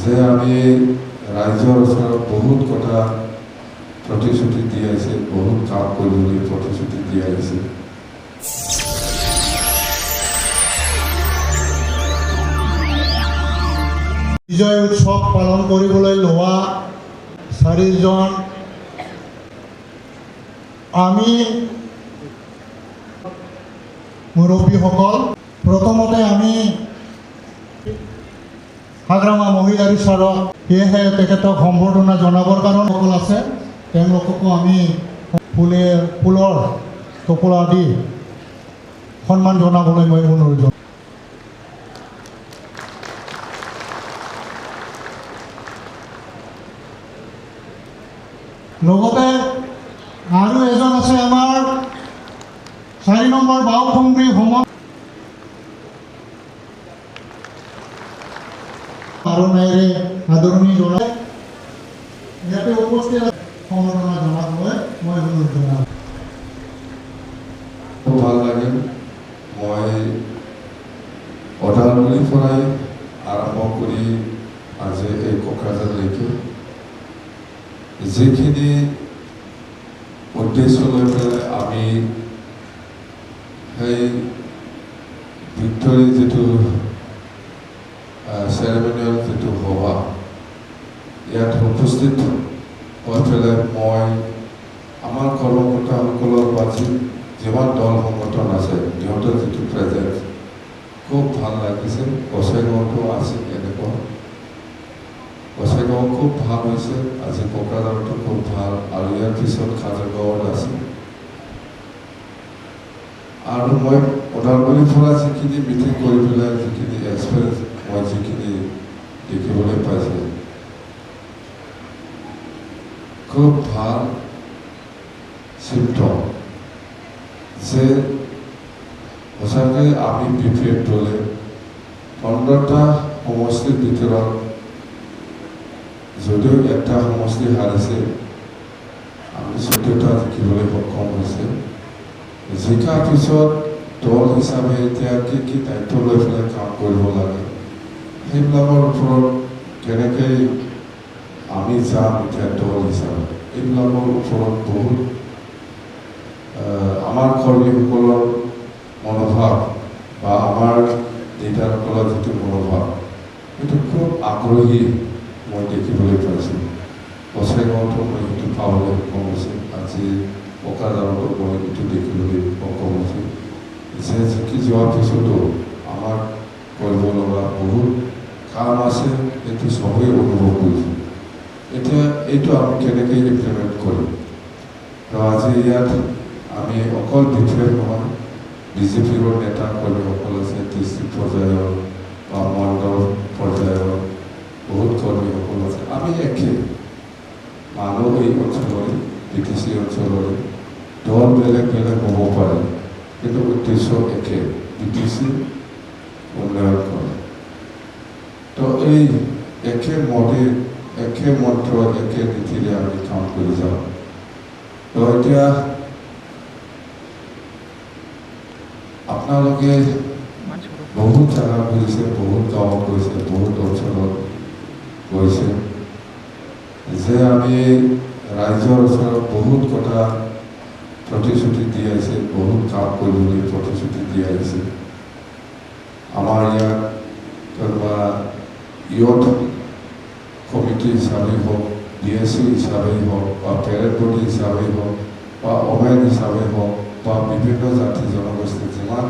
যে আমি ৰাইজৰ ওচৰত বহুত কথা প্ৰতিশ্ৰুতি দি আহিছে, বহুত কাম কৰিবলৈ প্ৰতিশ্ৰুতি দি আহিছে। বিজয় উৎসৱ পালন কৰিবলৈ লোৱা 4জন আমি মুৰব্বীসকল, প্ৰথমতে আমি হাগ্ৰামা মহিলাৰী ছাৰক সেয়েহে তেখেতক সম্বৰ্ধনা জনাবৰ কাৰণে সকল আছে, তেওঁলোককো আমি ফুলৰ টোপোলা দি সন্মান জনাবলৈ মই অনুৰোধ জনাওঁ। লগতে আৰু এজন আছে আমাৰ 4 নম্বৰ বাওখুংগ্ৰী ভ্ৰমণ আৰণাইৰে আদৰণি জনাই ইয়াতে উপস্থিত সম্বৰ্ধনা জনাবলৈ মই অনুৰোধ জনাওঁ। খুব ভাল লাগিল। মই ওদালগুৰিৰ পৰাই আৰম্ভ কৰি আজি এই কোকৰাঝাৰলৈকে যিখিনি উদ্দেশ্য লৈ পেলাই আমি সেই ভিক্টৰী যিটো চেৰেমনিয়েল যিটো সভা ইয়াত উপস্থিত হৈ পেলাই মই আমাৰ কৰ্মকৰ্তাসকলৰ মাজত যিমান দল সংগঠন আছে সিহঁতৰ যিটো প্ৰেজেঞ্চ খুব ভাল লাগিছে। গোসাইগাঁৱতো আছিল এনেকুৱা, গোসাইগাঁও খুব ভাল হৈছে, আজি কোকৰাঝাৰতো খুব ভাল, আৰু ইয়াৰ পিছত খাজৰগাঁৱত আছে। আৰু মই ওদালগুৰিৰ পৰা যিখিনি মিটিং কৰি পেলাই যিখিনি এক্সপিৰিয়েঞ্চ মই যিখিনি দেখিবলৈ পাইছোঁ, খুব ভাল চিন্তা যে সঁচাকৈ আমি বিপিএফ দলে 15টা সমষ্টিৰ ভিতৰত যদিও একটা সমষ্টি হাৰিছে, আমি 14টা জিকিবলৈ সক্ষম হৈছে। জিকাৰ পিছত দল হিচাপে এতিয়া কি দায়িত্ব লৈ পেলাই কাম কৰিব লাগে সেইবিলাকৰ ওপৰত কেনেকৈ আমি যাম এতিয়া দল হিচাপে, এইবিলাকৰ ওপৰত বহুত আমাৰ কৰ্মীসকলৰ মনোভাৱ বা আমাৰ নেতাসকলৰ যিটো মনোভাৱ সেইটো খুব আগ্ৰহী মই দেখিবলৈ পাইছোঁ। গোসাইগাঁৱতো মই সেইটো পাবলৈ সক্ষম হৈছোঁ, আজি কোকৰাঝাৰতো মই সেইটো দেখিবলৈ সক্ষম হৈছোঁ যে জিকি যোৱাৰ পিছতো আমাৰ কৰিব লগা বহুত কাম আছে, সেইটো চবেই অনুভৱ কৰিছোঁ। এতিয়া এইটো আমি কেনেকৈ ইমপ্লিমেণ্ট কৰিম। তো আজি ইয়াত আমি অকল বিপিএফ নহয়, বিজেপিৰ নেতা কৰ্মীসকল আছে, ডিষ্ট্ৰিক্ট পৰ্যায়ৰ বা মণ্ডল পৰ্যায়ৰ বহুত কৰ্মীসকল আছে। আমি একে মানুহ এই অঞ্চলৰে, BTC অঞ্চলৰে, দল বেলেগ বেলেগ হ'ব পাৰে, কিন্তু উদ্দেশ্য একে, BTC উন্নয়ন কৰা। তো এই একে মতে, একে মন্ত্ৰ, একে নীতিৰে আমি কাম কৰি যাওঁ। তো এতিয়া আপোনালোকে বহুত জাগাত গৈছে, বহুত গাঁৱত গৈছে, বহুত অঞ্চলত গৈছে, যে আমি ৰাইজৰ ওচৰত বহুত কথা প্ৰতিশ্ৰুতি দি আহিছে, বহুত কাম কৰিবলৈ প্ৰতিশ্ৰুতি দি আহিছে। আমাৰ ইয়াত কোনোবা ইয়থ কমিটি হিচাপেই হওক, BSC হিচাপেই হওক, বা পেৰেড বডি হিচাপেই হওক, বা ওমেন হিচাপেই হওক, বা বিভিন্ন জাতি জনগোষ্ঠীৰ যিমান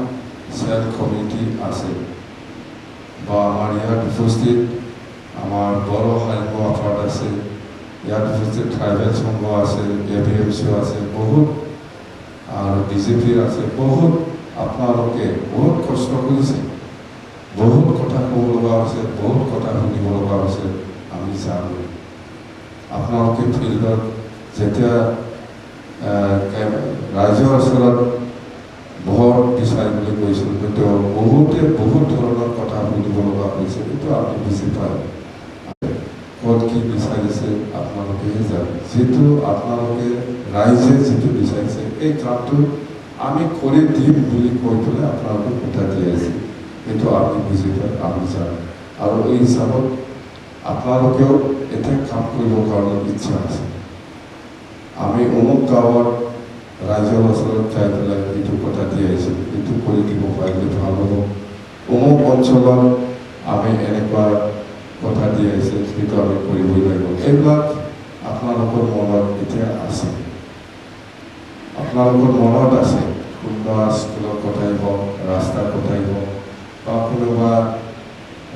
চেল কমিটি আছে, বা আমাৰ ইয়াত উপস্থিত আমাৰ বড়ো সাহিত্য আফাদ আছে, ইয়াত উপস্থিত ট্ৰাইবেল সংঘ আছে, ABMC আছে, বহুত আৰু বিজেপিৰ আছে, বহুত আপোনালোকে বহুত কষ্ট কৰিছে, বহুত কথা ক'ব লগা হৈছে, বহুত কথা শুনিব লগা হৈছে। আমি জানো আপোনালোকে ফিল্ডত যেতিয়া ৰাইজৰ ওচৰত ভোট বিচাৰিবলৈ গৈছিল, কিন্তু বহুতে বহুত ধৰণৰ কথা শুনিব লগা হৈছে, কিন্তু আমি বুজি পাওঁ ক'ত কি বিচাৰিছে আপোনালোকেহে জানে। যিটো আপোনালোকে ৰাইজে যিটো বিচাৰিছে এই কামটো আমি কৰি দিম বুলি কৈ পেলাই আপোনালোকে ভোটা দি আছে, সেইটো আমি বুজি পাই আমি জানো। আৰু এই হিচাপত আপোনালোকেও এতিয়া কাম কৰিবৰ কাৰণে ইচ্ছা আছে। আমি অমুক গাঁৱৰ ৰাইজৰ ওচৰত যাই পেলাই এইটো কথা দি আহিছোঁ, এইটো কৰি দিব পাৰিলে ভাল হ'ব। অমুক অঞ্চলত আমি এনেকুৱা কথা দি আহিছে, সেইটো আমি কৰিবই লাগিব। এইবিলাক আপোনালোকৰ মনত এতিয়া আছে, আপোনালোকৰ মনত আছে। কোনোবা স্কুলৰ কথাই হওক, ৰাস্তাৰ কথাই হওক, বা কোনোবা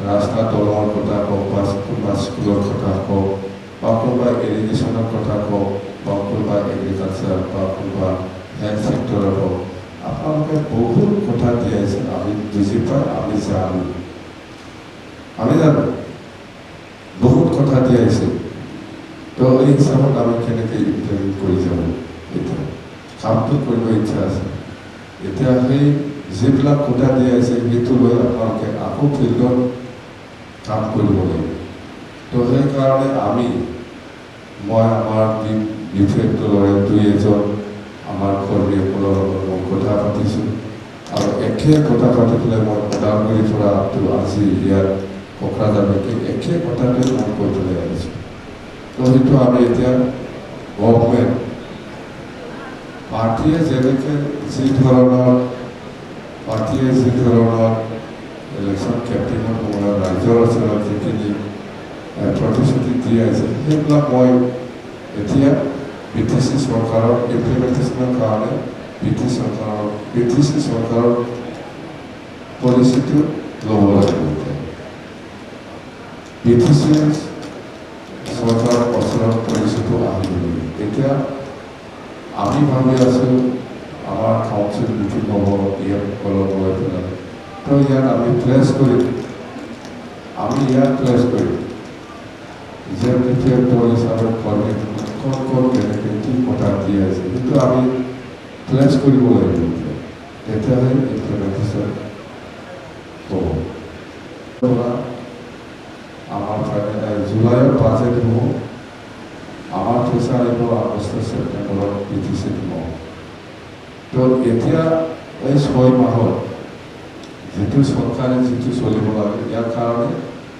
ৰাস্তা দলঙৰ কথা কওক, বা কোনোবা স্কুলৰ কথা কওক, বা কোনোবা ইৰিগেশ্যনৰ কথা কওক, বা কোনোবা এগ্ৰিকালচাৰ, বা কোনোবা হেল্থ ছেক্টৰৰ হওক, আপোনালোকে বহুত কথা দি আহিছে। আমি বুজি পাই, আমি জানো, বহুত কথা দি আহিছে। তো এই হিচাপত আমি কেনেকৈ ইমপ্লিমেণ্ট কৰি যাব, এতিয়া কামটো কৰিব ইচ্ছা আছে। এতিয়া সেই যিবিলাক কথা দি আহিছে সেইটো লৈ আপোনালোকে আকৌ ফিল্ডত কাম কৰিব লাগিব। তো সেইকাৰণে মই আমাৰ বিফেক দলৰে দুই এজন আমাৰ কৰ্মীসকলৰ লগত মই কথা পাতিছোঁ, আৰু একে কথা পাতি পেলাই মই ওদালগুৰিৰ পৰা আজি ইয়াত কোকৰাঝাৰলৈকে একে কথাটোৱে মই কৈ পেলাই আহিছোঁ। তো সেইটো আমি এতিয়া গভৰ্ণমেণ্ট পাৰ্টীয়ে যি ধৰণৰ ইলেকশ্যন কেম্পেইনত ৰাইজৰ ওচৰত যিখিনি প্ৰতিশ্ৰুতি দি আছে, সেইবিলাক মই এতিয়া BTC চৰকাৰৰ ইমপ্লিমেণ্টেশ্যনৰ কাৰণে BTC চৰকাৰৰ পলিচিটো ল'ব লাগিব। BTC চৰকাৰৰ ওচৰত পলিচিটো আহিব লাগিব। এতিয়া আমি ভাবি আছোঁ আমাৰ কাউন্সিল মিটিং হ'ব, ইয়াত অলপ লৈ পেলাই। তো ইয়াত আমি প্লেচ কৰিম যে বিফেক দল হিচাপে কৰ্মী ক'ত কেনেকৈ কি কথা দি আছে, সেইটো আমি প্লেচ কৰিব লাগিব। তেতিয়াহে ইমপ্লিমেণ্টেশ্যন হ'ব। আমাৰ জুলাইৰ বাজেট হ'ব, আমাৰ পইচা আহিব আগষ্ট ছেপ্টেম্বৰত BTC দিব। তো এতিয়া এই 6 মাহত যিটো চৰকাৰে চলিব লাগে, ইয়াৰ কাৰণে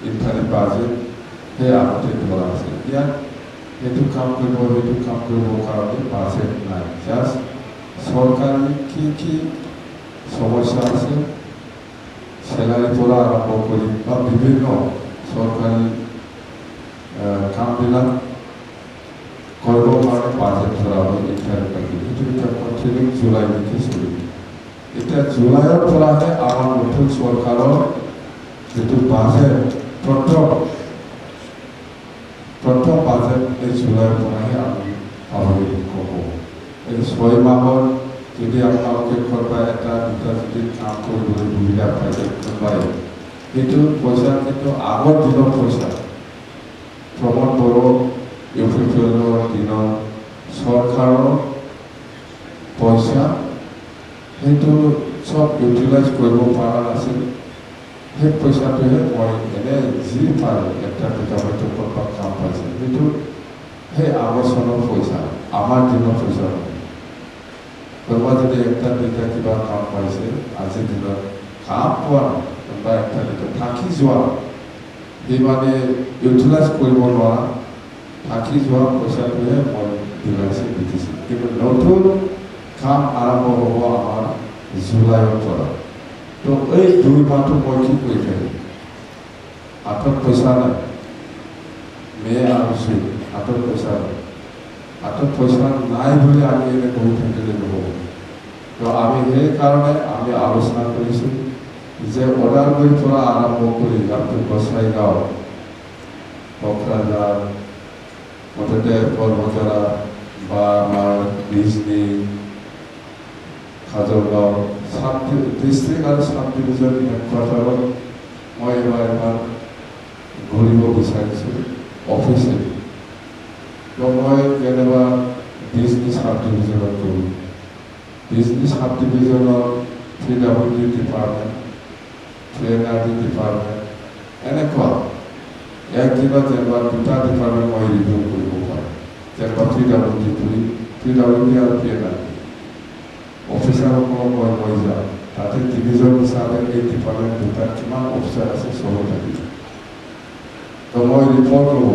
ইনফালে বাজেট সেই আগতে ধৰা আছে। ইয়াত সেইটো কাম কৰিবৰ কাৰণে বাজেট নাই। জাষ্ট চৰকাৰী কি সমস্যা আছে, চেলাৰীৰ পৰা আৰম্ভ কৰি বা বিভিন্ন চৰকাৰী কামবিলাক কৰিবৰ কাৰণে বাজেট ধৰা হয়। সেইটো এতিয়া কণ্টিনিউ জুলাইলৈকে চলিব। এতিয়া জুলাইৰ পৰাহে আমাৰ নতুন চৰকাৰৰ যিটো বাজেট, প্ৰথম বাজেট এই জুলাইৰ পৰাহে আমি পাবলৈ ক'ব। এই 6 মাহত যদি আপোনালোকে কোনোবা এটা দুটা যদি কাম কৰিবলৈ সুবিধা পায়, কোনোবাই সেইটো পইচা কিন্তু আগৰ দিনৰ পইচা, প্ৰমোদ বড়ো ইউপিপিএলৰ দিনৰ চৰকাৰৰ পইচা, সেইটো চব ইউটিলাইজ কৰিব পৰা নাছিল। সেই পইচাটোহে মই এনে যি পাৰে এটা দুটা হয়তো ক'ৰবাত কাম পাইছে, সেইটো সেই আগৰ চনৰ পইচা, আমাৰ দিনৰ পইচা নহয়। কোনোবা যদি একটা দুটা কিবা কাম পাইছে, আজিৰ দিনত কাম পোৱা নাই, কোনোবা একটা দুটা থাকি যোৱা, সেই মানে ইউটিলাইজ কৰিব নোৱাৰা থাকি যোৱা পইচাটোহে মই দিলাইছে BTC। কিন্তু নতুন কাম আৰম্ভ হ'ব আমাৰ জুলাইৰ পৰা। তো এই 2 মাহটো মই কি কৰি থাকিম? হাতত পইচা নাই, মে আৰু জুন হাতত পইচা নাই। হাতত পইচা নাই বুলি আমি এনে বহি থাকিলে নহ'ব। তো আমি সেইকাৰণে আমি আলোচনা কৰিছোঁ যে ওদালগুৰিৰ পৰা আৰম্ভ কৰি গোসাইগাঁও, কোকৰাঝাৰ, মুঠতে বৰবজাৰা বা আমাৰ বিজনী, খাজৰগাঁও ডিষ্ট্ৰিক্ট আৰু সাব ডিভিজন হেডকোৱাৰ্টাৰত মই এবাৰ ঘূৰিব বিচাৰিছোঁ অফিচিয়েলি। তো মই যেনিবা বিজনী সাব ডিভিজনত গ'লোঁ। বিজনী সাব ডিভিজনৰ PWD ডিপাৰ্টমেণ্ট, PNRD ডিপাৰ্টমেণ্ট, এনেকুৱা একদিনত যেনিবা 2টা ডিপাৰ্টমেণ্ট মই ৰিভিউ কৰিব পাৰোঁ। যেনিবা PWD আৰু PNRD অফিচাৰসকলক মই যাওঁ, তাতে ডিভিজন হিচাপে এই ডিপাৰ্টমেণ্ট 2টাত কিমান অফিচাৰ আছে চব থাকিব। তো মই ৰিপৰ্ট ল'ব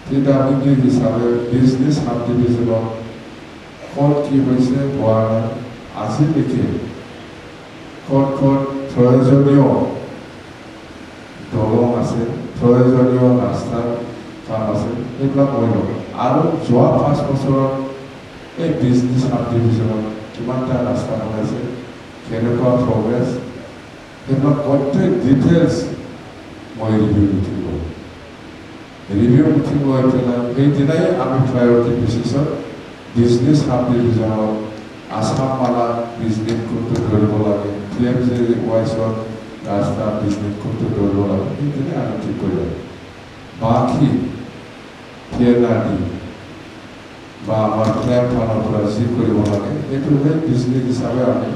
তেতিয়া আমি কি হিচাপে বিজনেছ সাব ডিভিজনত ক'ত কি হৈছে হোৱা নাই আজিলৈকে ক'ত ক'ত প্ৰয়োজনীয় দলং আছে প্ৰয়োজনীয় ৰাস্তাৰ কাম আছে সেইবিলাক মই লওঁ আৰু যোৱা 5 বছৰত এই বিজনেছ সাব ডিভিজনত কিমানটা ৰাস্তা বনাইছে কেনেকুৱা প্ৰগ্ৰেছ সেইবিলাক প্ৰত্যেক ডিটেইলছ মই ৰিভিউ উঠিব ৰিভিউ উঠিব লৈ পেলাই সেইদিনাই আমি প্ৰায়ৰিটি বেচিছত বিজনেছ সাব ডিভিজনত আছাম মালা বিজনেছ কোনটো ধৰিব লাগে PMJ ৱাইজত ৰাস্তা বিজনেছ কোনটো ধৰিব লাগে সেইদিনাই আমি ঠিক কৰি লওঁ বাকী PNRD বা আমাৰ ক্লেম ফানৰ পৰা যি কৰিব লাগে সেইটো সেই বিজনেছ হিচাপে আমি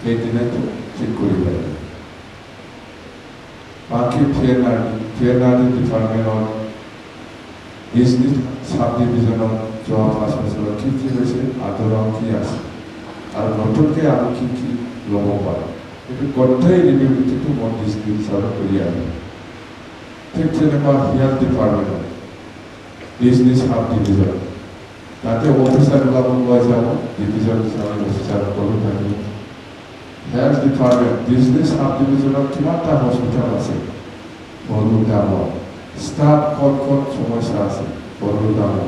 সেইদিনাই ঠিক কৰি লওঁ বাকী PNRD ডিপাৰ্টমেণ্টত বিজনেছ সাব ডিভিজনত যোৱা 5 বছৰত কি কি হৈছে আদৰণ কি আছে আৰু নতুনকৈ আমি কি কি ল'ব পাৰোঁ সেইটো গোটেই ৰিভিউটো মই বিজনেছ হিচাপে কৰি আনো ঠিক তেনেকুৱা হেল্থ ডিপাৰ্টমেণ্টত বিজনেছ সাব ডিভিজন তাতে অফিচাৰবিলাক ওলাই যাব ডিভিজন হিচাপে অফিচাৰসকলো থাকিব হেল্থ ডিপাৰ্টমেণ্ট বিজনেছ সাব ডিভিজনত কিমানটা হস্পিটেল আছে সৰু ডাঙৰ ষ্টাফ ক'ত ক'ত সমস্যা আছে সৰু ডাঙৰ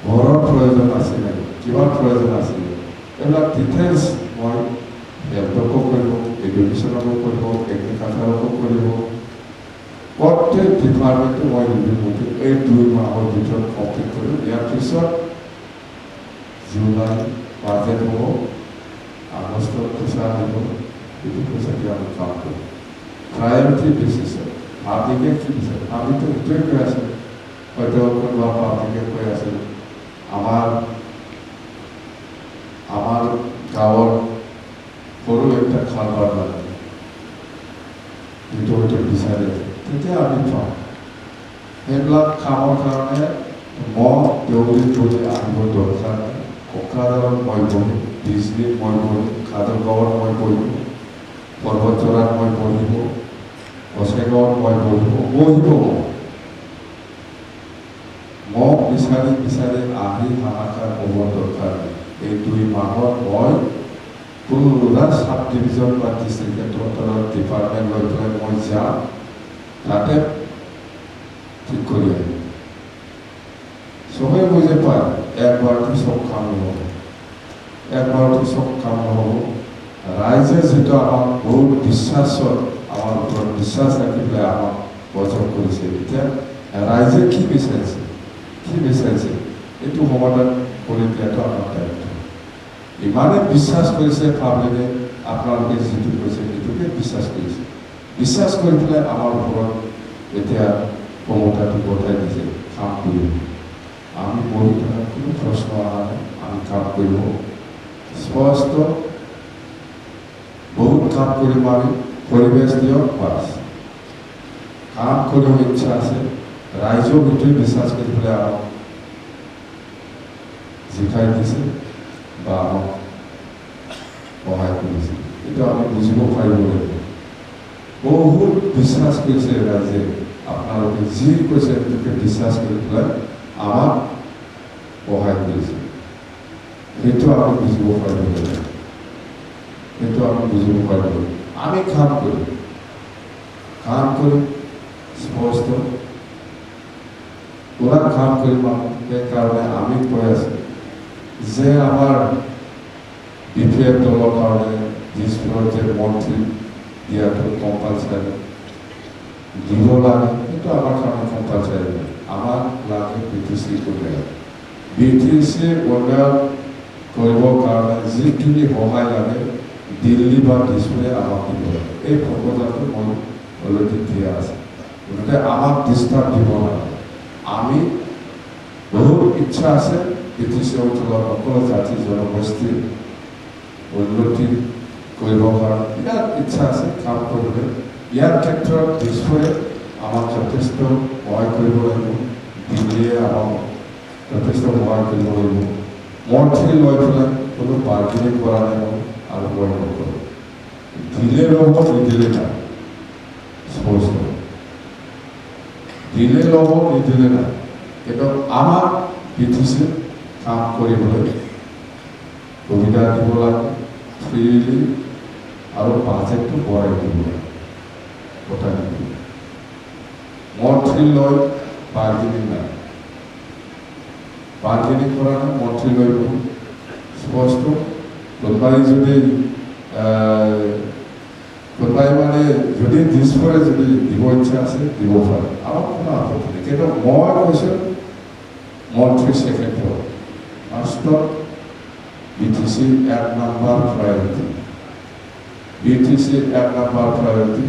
ঘৰৰ প্ৰয়োজন আছে নাই কিমান প্ৰয়োজন আছে এইবিলাক ডিটেইলছ মই হেল্থকো কৰিব এডুকেশ্যনকো কৰিব এগ্ৰিকালচাৰকো কৰিব প্ৰত্যেক ডিপাৰ্টমেণ্টটো মই ৰিভিউ এই 2 মাহৰ ভিতৰত কমপ্লিট কৰিম ইয়াৰ পিছত জুলাই বাজেট হ'ব আগষ্টত পইচা আহিব এইটো পইচা দি আমি কাম কৰিম প্ৰায়ৰিটি বেচিছত পাব্লিকে কি বিচাৰে আমিতো সেইটোৱে কৈ আছোঁ হয়তো কোনোবা পাব্লিকে কৈ আছে আমাৰ গাঁৱৰ সৰু একটা খালবাৰ লাগে যিটো হয়তো বিচাৰে তেতিয়া আমি পাওঁ সেইবিলাক কামৰ কাৰণে মই দেউৰী কৰি আহিব দৰকাৰ নাই কোকৰাঝাৰত মই বহিম বিজনীত মই বহিম খাদৰগাঁৱত মই বহিম পৰ্বতজৰাত মই বহিব গছেগাঁৱত মই বহিব মোক বিচাৰি বিচাৰি আহি হাহাকাৰ হ'ব দৰকাৰ নাই এই 2 মাহত মই পুৰা সাব ডিভিজন বা ডিষ্ট্ৰিক্ট ডিপাৰ্টমেণ্ট লৈ পেলাই মই যাম তাতে ঠিক কৰি আহিম চবেই বুজি পায় একবাৰতে চব কাম নহ'ব একবাৰতে চব কাম নহ'ব ৰাইজে যিটো আমাক বহুত বিশ্বাসত আমাৰ ওপৰত বিশ্বাস ৰাখি পেলাই আমাক বচন কৰিছে এতিয়া ৰাইজে কি বিচাৰিছে এইটো সমাধান কৰি দিয়াটো আমাৰ দায়িত্ব ইমানে বিশ্বাস কৰিছে পাব্লিকে আপোনালোকে যিটো কৈছে সেইটোকে বিশ্বাস কৰি পেলাই আমাৰ ওপৰত এতিয়া ক্ষমতাটো গতাই দিছে কাম কৰিব আমি বহি থকা কোনো প্ৰশ্ন অহা নাই আমি কাম কৰিব স্পষ্ট বহুত কাম কৰিম আমি পৰিৱেশ দিয়ক বাছ কাম কৰিব ইচ্ছা আছে ৰাইজেও সেইটোৱে বিশ্বাস কৰি পেলাই আমাক জিকাই দিছে বা আমাক সহায় কৰিছে এইটো আমি বুজিব পাৰিব লাগিব বহুত বিশ্বাস কৰিছে ৰাইজে আপোনালোকে যি কৈছে সেইটোকে বিশ্বাস কৰি পেলাই আমাক সহায় কৰিছে সেইটো আমি বুজিব পাৰিব লাগিব আমি কাম কৰিম স্পষ্ট পুৰা কাম কৰিম সেইকাৰণে আমি কৈ আছোঁ যে আমাৰ BPF দলৰ কাৰণে দিছপুৰত যে মন্ত্ৰী দিয়াটো কম্পালচাৰী দিব লাগে সেইটো আমাৰ কাৰণে কম্পালচাৰী আমাক লাগে BTC উন্নয়ন BTC উন্নয়ন কৰিবৰ কাৰণে যিখিনি সহায় লাগে দিল্লী বা দিছপুৰে আমাক দিব লাগে এই প্ৰপ'জালটো মই অলৰেডি দিয়া আছে গতিকে আমাক ডিষ্টাৰ্ব দিব লাগে আমি বহুত ইচ্ছা আছে BTC অঞ্চলৰ সকলো জাতি জনগোষ্ঠীৰ উন্নতি কৰিবৰ কাৰণে ইয়াত ইচ্ছা আছে কাম কৰিবলৈ ইয়াৰ ক্ষেত্ৰত দিছপুৰে আমাক যথেষ্ট সহায় কৰিব লাগিব দিল্লীয়ে আমাক যথেষ্ট সহায় কৰিব লাগিব মন্ত্ৰী লৈ পেলাই কোনো বাৰ্গেনিং কৰা নাই আৰু মই নকৰোঁ দিলে ল'ব নিদিলে নাই স্পষ্ট দিলে ল'ব নিদিলে নাই কিন্তু আমাক BTC কাম কৰিবলৈ সুবিধা দিব লাগে ফ্ৰীলি আৰু বাজেটটো বঢ়াই দিব লাগে কথা দিব মন্ত্ৰীলৈ বাৰ্গেনিং নাই বাৰ্গেনিং কৰা নাই মন্ত্ৰীলৈ স্পষ্ট কোনোবাই যদি কোনোবাই মানে যদি দিছপৰে যদি দিব ইচ্ছা আছে দিব পাৰে আমাক কোনো আপত্তি নাই কিন্তু মই কৈছোঁ মন্ত্ৰী ছেক্ৰেটাৰী ফাৰ্ষ্টত BTC 1 number priority BTC 1 number priority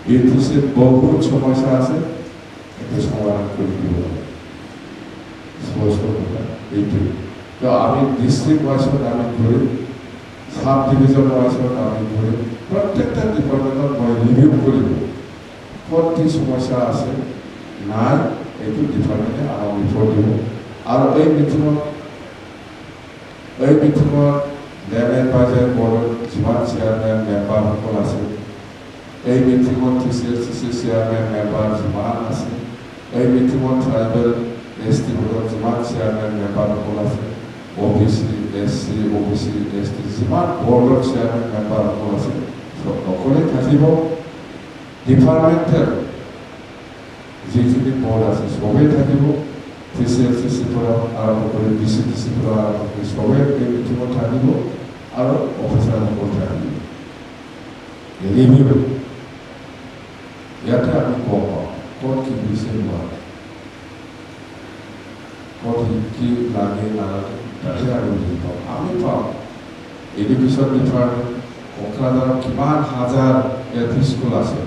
BTC বহুত সমস্যা আছে এইটো সমাধান কৰি দিব লাগে স্পষ্ট কথা এইটোৱে তো আমি ডিষ্ট্ৰিক্ট ৱাইজত আমি ঘূৰি সাব ডিভিজন ৱাইজত আমি ঘূৰি প্ৰত্যেকটা ডিপাৰ্টমেণ্টত মই ৰিভিউ কৰিব ক'ত কি সমস্যা আছে নাই এইটো ডিপাৰ্টমেণ্টে আমাক ৰিপৰ্ট দিব আৰু এই মিটিঙত লেণ্ড এডভাইজাৰী বৰ্ডৰ যিমান চেয়াৰমেন মেম্বাৰসকল আছে এই মিটিঙত TCLCC চেয়াৰমেন মেম্বাৰ যিমান আছে এই মিটিঙত ট্ৰাইবেল ST বৰ্ডৰ যিমান চেয়াৰমেন মেম্বাৰসকল আছে OBC SC OBC ST যিমান বৰ্ডৰ চেয়াৰমেন মেম্বাৰসকল আছে সকলোৱে থাকিব ডিপাৰ্টমেণ্টেল যিখিনি বৰ্ড আছে চবেই থাকিব TCLCC পৰা আৰম্ভ কৰি BCTC পৰা আৰম্ভ কৰি চবেই এই মিটিঙত থাকিব আৰু অফিচাৰসকল থাকিব ৰিভিউ ইয়াতে আমি গম পাওঁ ক'ত কি হৈছে নোৱাৰে ক'ত কি লাগে নালাগে তাতে আমি বুজি পাওঁ আমি পাওঁ এডুকেশ্যন ডিপাৰ্টমেণ্ট কোকৰাঝাৰত কিমান হাজাৰ LP স্কুল আছে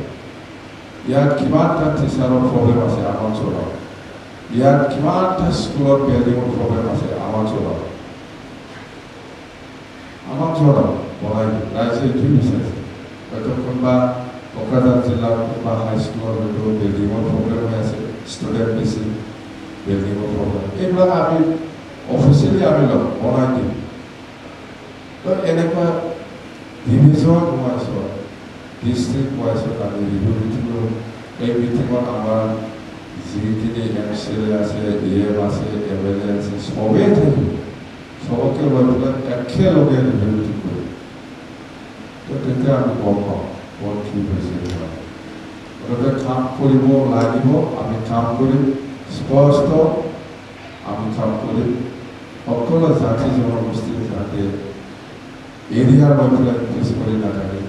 ইয়াত কিমানটা টিচাৰৰ প্ৰব্লেম আছে আমাৰ অঞ্চলত ইয়াত কিমানটা স্কুলত বিল্ডিঙৰ প্ৰব্লেম আছে আমাৰ অঞ্চলত বনাই ৰাইজে এইটোৱে বিচাৰিছে হয়তো কোনোবা কোকৰাঝাৰ জিলাৰ কোনোবা হাইস্কুলৰ হয়তো বিল্ডিঙৰ প্ৰব্লেম হৈ আছে ষ্টুডেণ্ট বেছি বিল্ডিঙৰ প্ৰব্লেম এইবিলাক আমি অফিচিয়েলি আমি বনাই দিম তো এনেকুৱা ডিভিজন ৱাইজত ডিষ্ট্ৰিক্ট ৱাইজত আমি ৰিভিউ মিটিং কৰোঁ এই মিটিঙত আমাৰ যিখিনি MCLA আছে AM আছে MLA আছে চবেই থাকিব সবকে লৈ পেলাই একেলগে ৰিভিউ মিটিং কৰিম তো তেতিয়া আমি গম পাওঁ ক'ত কি হৈছে গতিকে কাম কৰিব লাগিব আমি কাম কৰিম স্পষ্ট আমি কাম কৰিম সকলো জাতি জনগোষ্ঠীৰ যাতে এৰিয়াৰ লৈ পেলাই পিছ কৰি নাথাকে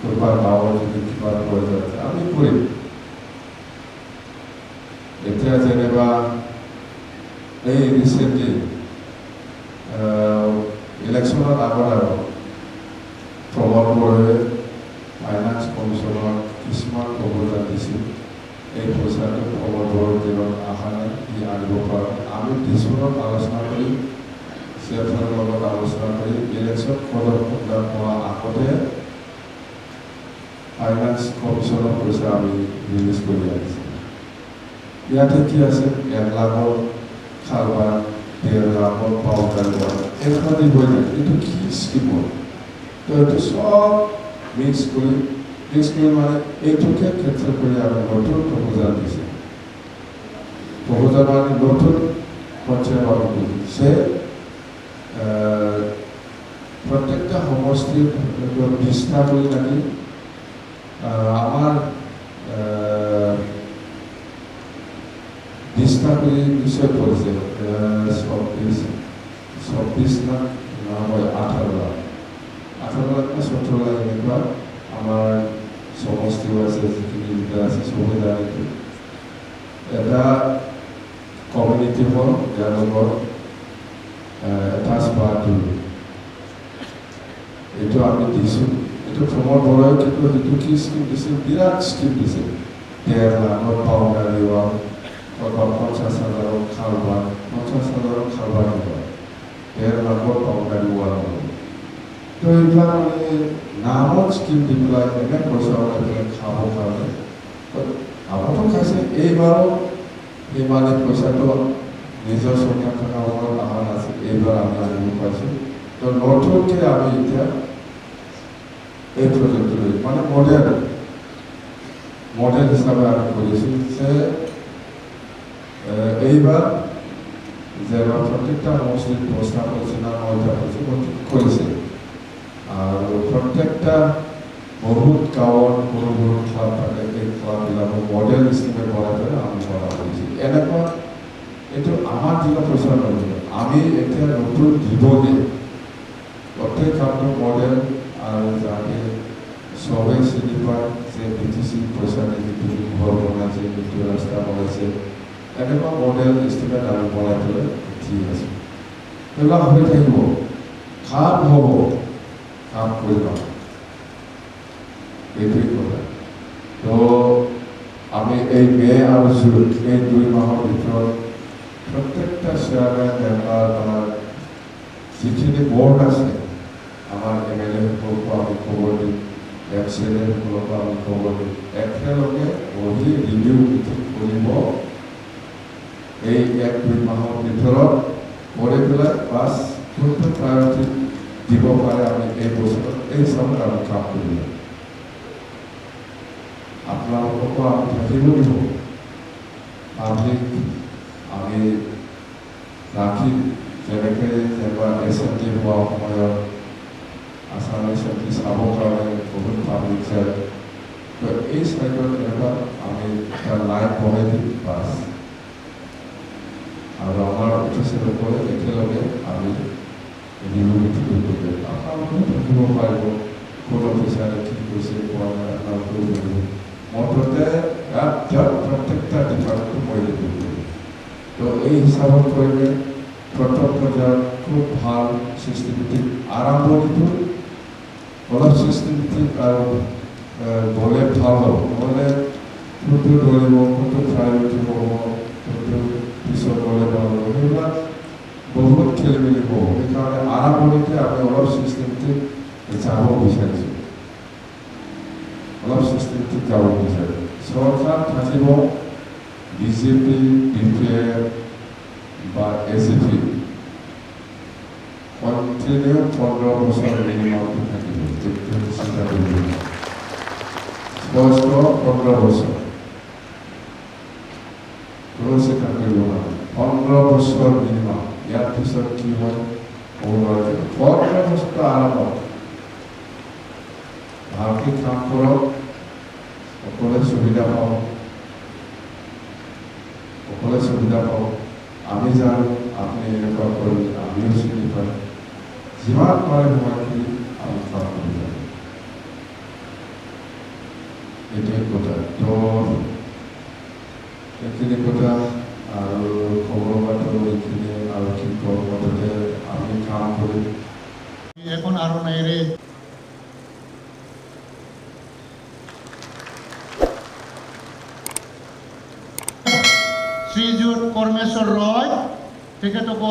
কোনোবা গাঁৱৰ যদি কিবা প্ৰয়োজন আছে আমি কৰিম এতিয়া যেনিবা এই ৰিচেণ্টলি ইলেকশ্যনত আগত প্ৰমোদ বড়োৱে ফাইনেন্স কমিশ্যনত কিছুমান প্ৰপ'জাল দিছিল এই পইচাটো প্ৰমোদ বড়োৰ দিনত অহা নাই ই আনিব পৰা আমি ডিছপুৰত আলোচনা কৰি চেফৰ লগত আলোচনা কৰি ইলেকশ্যন পদক্ষেপ পোৱা আগতে ফাইনেন্স কমিশ্যনৰ পইচা আমি ৰিলিজ কৰি আহিছোঁ ইয়াতে কি আছে 1 লাখৰ খালবাৰ 1.5 লাখৰ পাউডাৰ এইখনি হৈ যায় এইটো কি স্কিম হয় তো এইটো সব মিক্স কৰি মানে এইটোকে কেঞ্চেল কৰি আমি নতুন প্ৰপ'জাল দিছে প্ৰপ'জাল মানে নতুন কনচেপ্ট আমি দিছে প্ৰত্যেকটা সমষ্টিৰ 20টা কৰি নাকি আমাৰ 20টা কৰি নিশ্চয় পৰিছে 24 লাখ নহয় 18 লাখ না 17 লাখ এনেকুৱা আমাৰ সমষ্টিও আছে যিখিনি লিডাৰ আছে চবেই জানে এটা কমিউনিটি হ'ল যাৰ লগত এটা স্পাৰ্ট এইটো আমি দিছোঁ এইটো প্ৰমোদ বড়োৱে কিন্তু সেইটো কি স্কিম দিছে বিৰাট স্কিম দিছে 1.5 লাখৰ পাউডাৰ দিব 50,000 খালবাৰ 50,000 খালবাৰ দিব 1.5 লাখৰ পাউডাৰ দিব তো এইবিলাক মানে নামত স্কিম দি পেলাই এনে পইচা ওলাই পেলাই খাব কাৰণে আমাৰতো খাইছে এইবাৰো এই মানে পইচাটো নিজৰ চৰকাৰ থকা সময়ত অহা নাছিল এইবাৰ আমি আনিব পাইছোঁ তো নতুনকৈ আমি এতিয়া এই প্ৰজেক্টটো মানে মডেল হিচাপে আমি কৰিছোঁ যে এইবাৰ যে প্ৰত্যেকটা সমষ্টিত 5টা পৰিচালনা 9টা কৰিছে আৰু প্ৰত্যেকটা বহুত গাঁৱত সৰু সৰু ক্লাব থাকে এই ক্লাববিলাকক মডেল স্কিমে বনাই পেলাই আমি কৰা কৰিছোঁ এনেকুৱা এইটো আমাৰ জিলা পইচা নহয় আমি এতিয়া নতুন দিবলে প্ৰত্যেক কামটো মডেল আৰু যাতে সবে চিনি পায় যে BTC পইচা যিটো ঘৰ বনাইছে যিটো ৰাস্তা বনাইছে এনেকুৱা মডেল এষ্টিমেট আমি বনাই পেলাই ঠিক আছে সেইবিলাক হৈ থাকিব কাম হ'ব কাম কৰিব এইটোৱেই কথা তো আমি এই মে আৰু জুন এই 2 মাহৰ ভিতৰত প্ৰত্যেকটা চেয়াৰমেন মেম্বাৰ আমাৰ যিখিনি বৰ্ড আছে আমাৰ MLA সকলকো আমি খবৰ দিম MCLA সকলকো আমি খবৰ দিম একেলগে বহি ৰিভিউ মিটিং কৰিব এই 1-2 মাহৰ ভিতৰত কৰি পেলাই বাছ কোনটো প্ৰায়ৰিটি দিব পাৰে আমি এই বছৰত এই হিচাপত আমি কাম কৰিব আপোনালোককো আমি থাকিব দিব পাব্লিক আমি ৰাখি যেনেকৈ যেনিবা এছেম্বলি হোৱা সময়ত আসাম এছেম্বলি চাবৰ কাৰণে বহুত পাব্লিক যায় তো এই চাইডত এনেকুৱা আমি এটা লাইন বহাই দিম বাছ আৰু আমাৰ অফিচাৰসকলে একেলগে আমি ৰিভিউ মিটিং কৰিব আপোনালোকে থাকিব পাৰিব কোন অফিচাৰে কি কৈছে কোৱা নাই আপোনালোকেও কৰিব মুঠতে প্ৰত্যেকটা ডিপাৰ্টমেণ্ট মই ৰিভিউ কৰিম তো এই হিচাপত কৰিলে প্ৰথম পৰ্যায়ত খুব ভাল চিষ্টেমেটিক আৰম্ভণিটো অলপ চিষ্টেমেটিক আৰু গ'লে ভাল হ'ব নহ'লে কোনটো দৌৰিব কোনটো প্ৰায়ৰিটি হ'ব কোনটো পিছত গ'লে ভাল হ'ব সেইবিলাক বহুত খেলি মেলি হ'ব সেইকাৰণে আৰম্ভণিতে আমি অলপ চিষ্টেমেটিক যাব বিচাৰিছোঁ অলপ চিষ্টেমেটিক যাব বিচাৰোঁ চৰকাৰ থাকিব BJP DPF বা ACP কণ্টিনিউ 15 বছৰ মিনিমামটো থাকিব চিন্তা কৰিব স্পষ্ট 15 বছৰ কোনো চিন্তা কৰিব নোৱাৰে 15 বছৰ মিনিমাম ইয়াৰ পিছত কি হয় ক'ব নোৱাৰে 15 বছৰটো আৰম্ভ ভালকৈ কাম কৰক সকলোৱে সুবিধা পাওক সকলোৱে সুবিধা পাওক আমি জানো আপুনি এনেকুৱা কৰি আমিও চিনি পাই যিমান পাৰে সিমানখিনি আমি কাম কৰিব এইটোৱেই কথা তো এইখিনি কথা আৰু খবৰ বাতৰি এইখিনি আৰু কি কম মুঠতে আমি কাম কৰিম এখন আৰনাইৰে শ্ৰীযুত পৰমেশ্বৰ ৰয় তেখেতকো